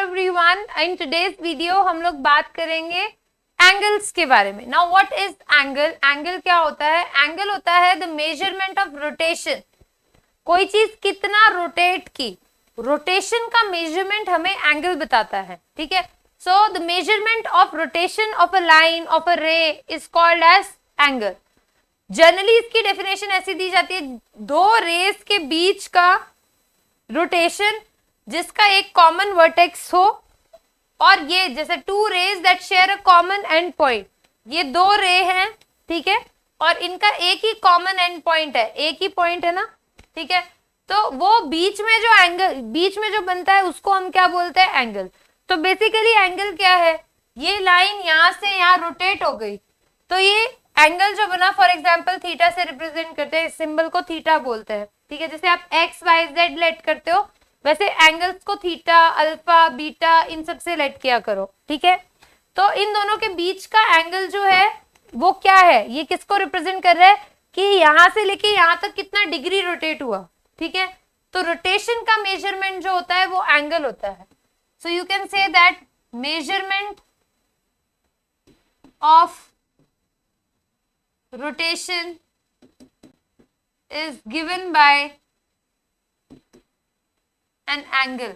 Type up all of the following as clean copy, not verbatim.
Everyone, in today's video हम लोग बात करेंगे एंगल्स के बारे में। Now what is angle? Angle क्या होता है? एंगल होता है द मेजरमेंट ऑफ रोटेशन। कोई चीज कितना रोटेट की, रोटेशन का मेजरमेंट हमें एंगल बताता है। ठीक है, so the measurement of rotation of a line of a ray is called as angle. Generally इसकी डेफिनेशन ऐसी दी जाती है, दो रेस के बीच का रोटेशन जिसका एक कॉमन वर्टेक्स हो, और ये जैसे two rays that share a common end point, ये दो रे हैं, ठीक है, और इनका एक ही कॉमन एंड पॉइंट है, एक ही पॉइंट है ना, ठीक है, तो वो बीच में जो एंगल, बीच में जो बनता है उसको हम क्या बोलते हैं? एंगल। तो बेसिकली एंगल क्या है? ये लाइन यहां से यहां रोटेट हो गई, तो ये एंगल जो बना, फॉर एग्जाम्पल थीटा से रिप्रेजेंट करते हैं, इस सिंबल को थीटा बोलते हैं। ठीक है, जैसे आप एक्स वाई जेड लेट करते हो, वैसे एंगल्स को थीटा, अल्फा, बीटा, इन सब से लेट किया करो। ठीक है, तो इन दोनों के बीच का एंगल जो है वो क्या है? ये किसको रिप्रेजेंट कर रहा है कि यहां से लेके यहां तक कितना डिग्री रोटेट हुआ। ठीक है, तो रोटेशन का मेजरमेंट जो होता है वो एंगल होता है। So you can say that measurement of rotation is given by an angle।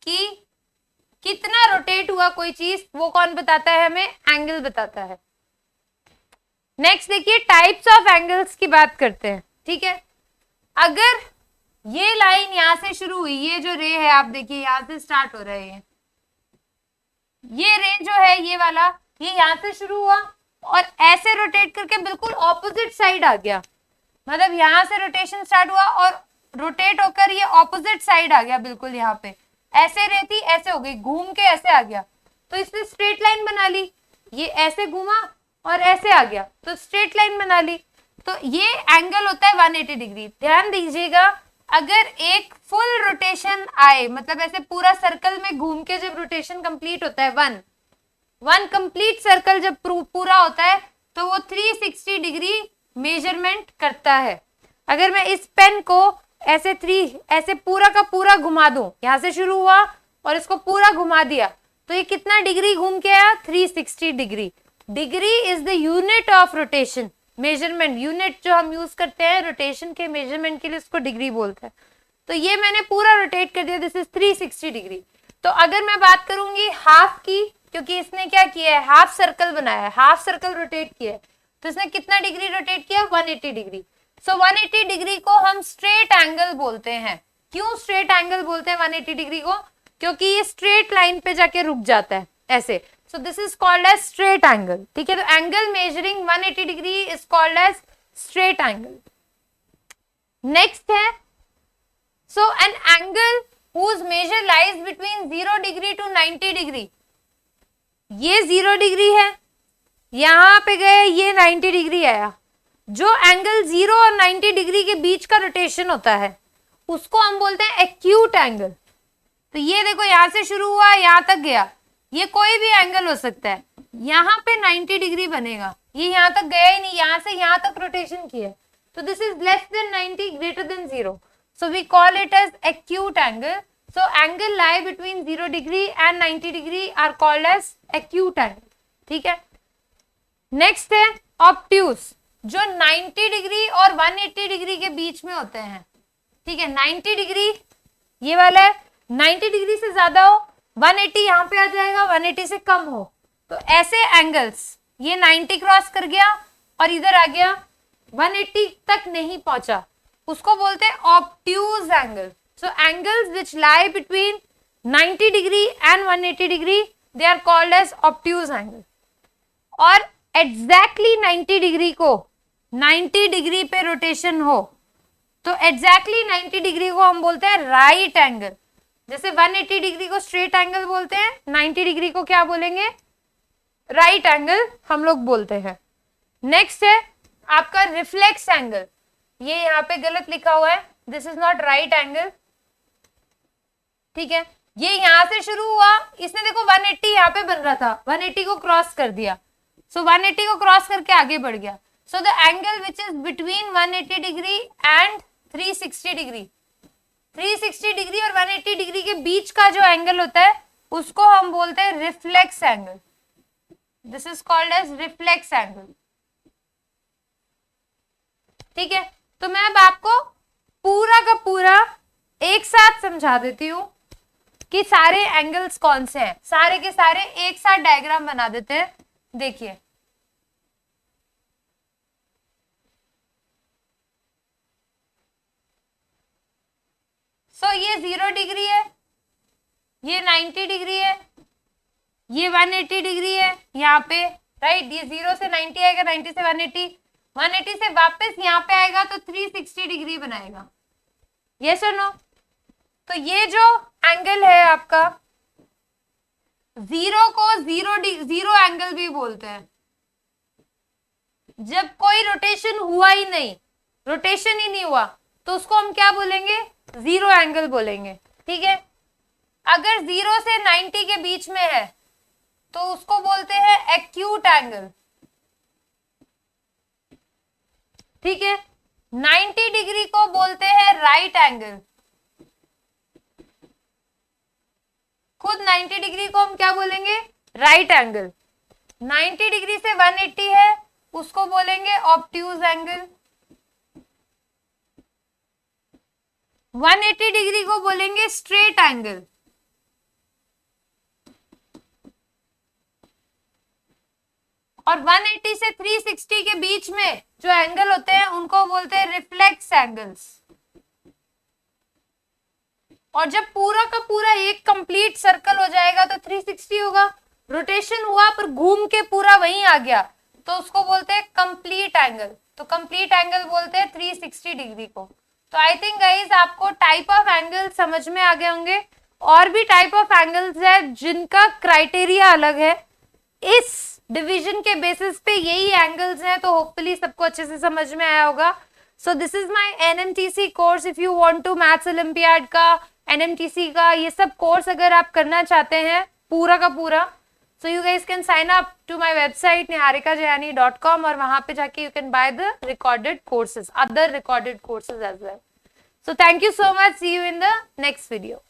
कि कितना रोटेट हुआ कोई चीज वो कौन बताता है? हमें एंगल बताता है। नेक्स्ट देखिए, टाइप्स ऑफ एंगल्स की बात करते हैं। ठीक है, अगर ये लाइन यहां से शुरू हुई, ये जो रे है आप देखिए यहां से स्टार्ट हो रहे हैं, ये रे जो है ये वाला, ये यहां से शुरू हुआ और ऐसे रोटेट करके बिल्कुल ऑपोजिट साइड आ गया, मतलब यहां से रोटेशन स्टार्ट हुआ और रोटेट होकर ये ऑपोजिट साइड आ गया, बिल्कुल यहाँ पे ऐसे रहती ऐसे हो गई, घूम के ऐसे आ गया, तो इसने स्ट्रेट लाइन बना ली। ये ऐसे घूमा और ऐसे आ गया तो स्ट्रेट लाइन बना ली, तो ये एंगल होता है 180 डिग्री। ध्यान दीजिएगा, अगर एक फुल रोटेशन आए, मतलब ऐसे पूरा सर्कल में घूम के जब रोटेशन कंप्लीट होता है, वन कंप्लीट सर्कल जब पूरा होता है, तो वो 360 डिग्री मेजरमेंट करता है। अगर मैं इस पेन को ऐसे पूरा का पूरा घुमा दूं, यहां से शुरू हुआ और इसको पूरा घुमा दिया, तो ये कितना डिग्री घूम के आया? 360 degree. Degree is the unit of rotation measurement. Unit जो हम यूज करते हैं रोटेशन के मेजरमेंट के लिए, उसको डिग्री बोलते हैं। तो ये मैंने पूरा रोटेट कर दिया, दिस इज 360 डिग्री। तो अगर मैं बात करूंगी हाफ की, क्योंकि इसने क्या किया है? हाफ सर्कल बनाया है, हाफ सर्कल रोटेट किया है, तो इसने कितना डिग्री रोटेट किया? 180 डिग्री। सो 180 डिग्री को हम स्ट्रेट एंगल बोलते हैं। क्यों स्ट्रेट एंगल बोलते हैं 180 डिग्री को? क्योंकि ये स्ट्रेट लाइन पे जाके रुक जाता है ऐसे। So this is called as straight angle. ठीक है, तो angle measuring 180 degree is called as straight angle. Next है, so an angle whose measure lies between 0 degree to 90 degree. ये 0 डिग्री है, यहां पे गए ये 90 डिग्री आया। जो एंगल 0 और 90 डिग्री के बीच का रोटेशन होता है उसको हम बोलते हैं एक्यूट एंगल। तो ये देखो, यहां से शुरू हुआ यहां तक गया, ये कोई भी एंगल हो सकता है, यहां पे 90 डिग्री बनेगा, ये यहां तक गया ही नहीं, यहां से यहां तक रोटेशन किया, तो this is less than 90 greater than 0, so we call it as acute angle. So angle lie between 0 degree and 90 degree are called as acute angle. ठीक है, नेक्स्ट है ऑब्ट्यूस, जो 90 डिग्री और 180 डिग्री के बीच में होते हैं। ठीक है, 90 डिग्री ये वाला है, 90 डिग्री से ज्यादा हो, 180 यहाँ पे आ जाएगा, 180 से कम हो, तो ऐसे एंगल्स, ये 90 क्रॉस कर गया और इधर आ गया, 180 तक नहीं पहुंचा, उसको बोलते हैं obtuse angle. So angles which lie between 90 degree and 180 degree, they are called as obtuse angle. और एग्जैक्टली 90 डिग्री को 90 डिग्री पे रोटेशन हो, तो एग्जैक्टली 90 डिग्री को हम बोलते हैं राइट एंगल। जैसे 180 डिग्री को स्ट्रेट एंगल बोलते हैं, 90 डिग्री को क्या बोलेंगे? राइट एंगल हम लोग बोलते हैं। नेक्स्ट है आपका रिफ्लेक्स एंगल। ये यहाँ पे गलत लिखा हुआ है, this is not right angle. ठीक है, ये यहां से शुरू हुआ, इसने देखो 180 यहाँ पे बन रहा था, 180 को क्रॉस कर दिया, सो 180 को क्रॉस करके आगे बढ़ गया। So the angle which is between 180 degree and 360 degree, 360 degree और 180 डिग्री के बीच का जो एंगल होता है उसको हम बोलते हैं reflex angle. This is called as reflex angle. ठीक है, तो मैं अब आपको पूरा का पूरा एक साथ समझा देती हूं कि सारे एंगल्स कौन से हैं। सारे के सारे एक साथ डायग्राम बना देते हैं। देखिए, ये 0 डिग्री है, ये 90 डिग्री है, ये 180 डिग्री है यहाँ पे, राइट। ये 0 से 90 आएगा, 90 से 180, 180 से वापस यहाँ पे आएगा तो 360 डिग्री बनाएगा। यस और नो? तो ये जो एंगल है आपका, जीरो को जीरो एंगल भी बोलते हैं। जब कोई रोटेशन हुआ ही नहीं, रोटेशन ही नहीं हुआ, तो उसको हम क्या बोलेंगे? जीरो एंगल बोलेंगे। ठीक है, अगर 0 से 90 के बीच में है तो उसको बोलते हैं एक्यूट एंगल। ठीक है, 90 डिग्री को बोलते हैं राइट एंगल। खुद 90 डिग्री को हम क्या बोलेंगे? Right angle. 90 डिग्री से 180 है, उसको बोलेंगे ऑब्ट्यूज एंगल। 180 डिग्री को बोलेंगे स्ट्रेट एंगल। और 180 से 360 के बीच में जो एंगल होते हैं उनको बोलते हैं रिफ्लेक्स एंगल्स। और जब पूरा का पूरा एक कंप्लीट सर्कल हो जाएगा तो 360 होगा, रोटेशन हुआ पर घूम के पूरा वहीं आ गया तो उसको बोलते हैं कंप्लीट एंगल। तो कंप्लीट एंगल बोलते हैं 360 डिग्री को। तो आई थिंक गाइस आपको टाइप ऑफ एंगल समझ में आ गए होंगे। और भी टाइप ऑफ एंगल्स है जिनका क्राइटेरिया अलग है। इस डिवीजन के बेसिस पे यही एंगल्स हैं, तो होपफुली सबको अच्छे से समझ में आया होगा। So this is my NMTC course. If you want to maths olympiad का, एनएमटीसी का, ये सब कोर्स अगर आप करना चाहते हैं पूरा का पूरा, so you guys can sign up to my website niharikajayani.com और वहां पे जाके you can buy the recorded courses, other recorded courses as well. So thank you so much, see you in the next video.